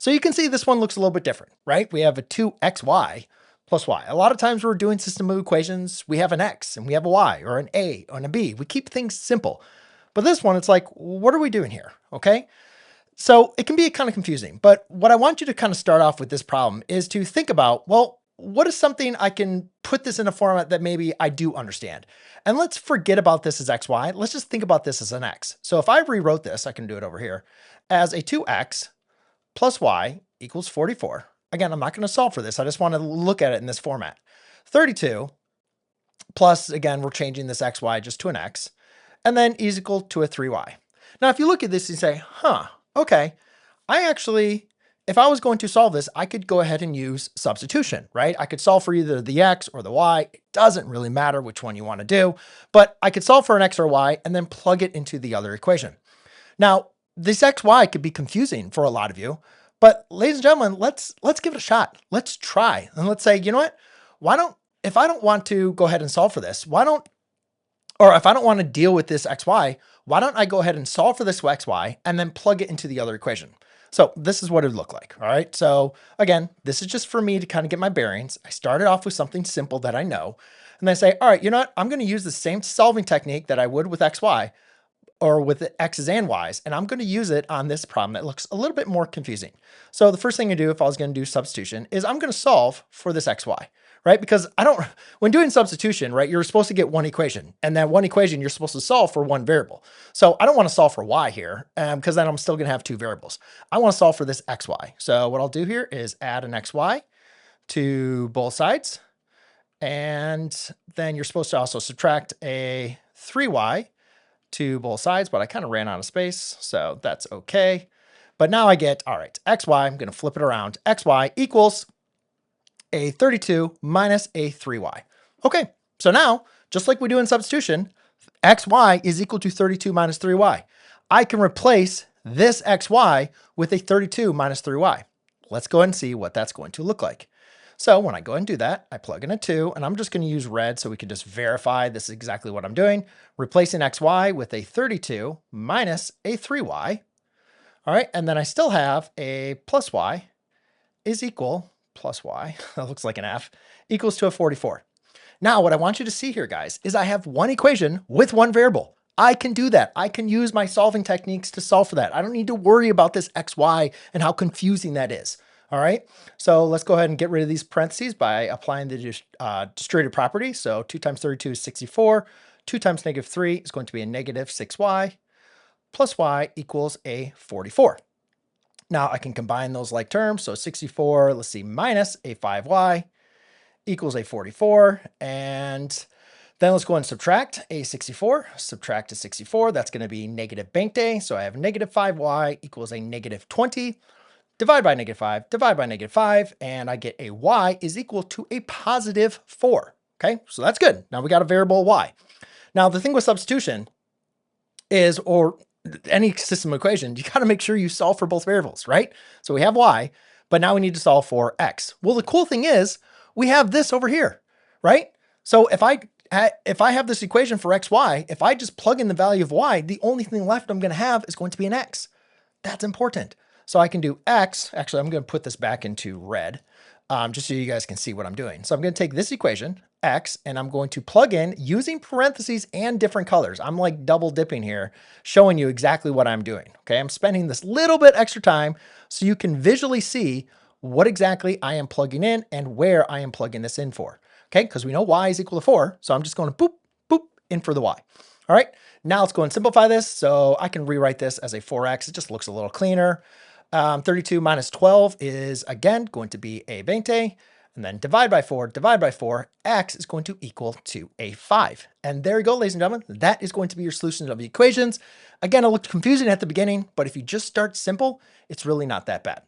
So you can see this one looks a little bit different, right? We have a 2xy plus y. A lot of times we're doing system of equations, we have an x and we have a y or an a and a b. We keep things simple. But this one, it's like, what are we doing here? Okay. So it can be kind of confusing, but what I want you to kind of start off with this problem is to think about, well, what is something I can put this in a format that maybe I do understand? And let's forget about this as xy. Let's just think about this as an x. So if I rewrote this, I can do it over here as a 2x plus y equals 44. Again, I'm not going to solve for this. I just want to look at it in this format. 32 plus, again, we're changing this xy just to an x, and then is equal to a 3y. Now, if you look at this and say, okay, if I was going to solve this, I could go ahead and use substitution, right? I could solve for either the x or the y. It doesn't really matter which one you want to do, but I could solve for an x or y and then plug it into the other equation. Now, this xy could be confusing for a lot of you, but ladies and gentlemen, let's give it a shot. Let's try. And let's say, you know what? If I don't want to go ahead and solve for this, or if I don't want to deal with this xy, why don't I go ahead and solve for this xy and then plug it into the other equation? So this is what it would look like. All right. So again, this is just for me to kind of get my bearings. I started off with something simple that I know, and then I say, all right, you know what? I'm going to use the same solving technique that I would with xy or with the x's and y's, and I'm going to use it on this problem that looks a little bit more confusing. So the first thing I do if I was going to do substitution is I'm going to solve for this xy, right? Because when doing substitution, right, you're supposed to get one equation, and that one equation you're supposed to solve for one variable. So I don't want to solve for y here because then I'm still going to have two variables. I want to solve for this xy. So what I'll do here is add an xy to both sides. And then you're supposed to also subtract a 3y to both sides, but I kind of ran out of space, so that's okay. But now I get, all right, xy, I'm going to flip it around. Xy equals a 32 minus a 3y. Okay, so now, just like we do in substitution, xy is equal to 32 minus 3y. I can replace this xy with a 32 minus 3y. Let's go ahead and see what that's going to look like. So when I go ahead and do that, I plug in a 2, and I'm just going to use red so we can just verify this is exactly what I'm doing. Replacing xy with a 32 minus a 3y. All right, and then I still have a plus y is equal, plus y, that looks like an F, equals to a 44. Now what I want you to see here, guys, is I have one equation with one variable. I can do that. I can use my solving techniques to solve for that. I don't need to worry about this xy and how confusing that is. All right, so let's go ahead and get rid of these parentheses by applying the distributive property. So 2 times 32 is 64. 2 times negative 3 is going to be a negative 6y plus y equals a 44. Now I can combine those like terms. So 64, let's see, minus a 5y equals a 44. And then let's go and subtract a 64. Subtract a 64, that's going to be negative bank day. So I have negative 5y equals a negative 20. Divide by negative 5, divide by negative 5, and I get a y is equal to a positive 4. Okay, so that's good. Now we got a variable y. Now the thing with substitution is, or any system equation, you got to make sure you solve for both variables, right? So we have y, but now we need to solve for x. Well, the cool thing is we have this over here, right? So if I have this equation for xy, if I just plug in the value of y, the only thing left I'm going to have is going to be an x. That's important. So I can do x, actually I'm going to put this back into red, just so you guys can see what I'm doing. So I'm going to take this equation, x, and I'm going to plug in using parentheses and different colors. I'm like double dipping here, showing you exactly what I'm doing. Okay, I'm spending this little bit extra time so you can visually see what exactly I am plugging in and where I am plugging this in for. Okay, because we know y is equal to 4, so I'm just going to boop, boop, in for the y. All right, now let's go and simplify this. So I can rewrite this as a 4x. It just looks a little cleaner. 32 minus 12 is, again, going to be a 20, and then divide by 4, x is going to equal to a 5. And there you go, ladies and gentlemen. That is going to be your solution of the equations. Again, it looked confusing at the beginning, but if you just start simple, it's really not that bad.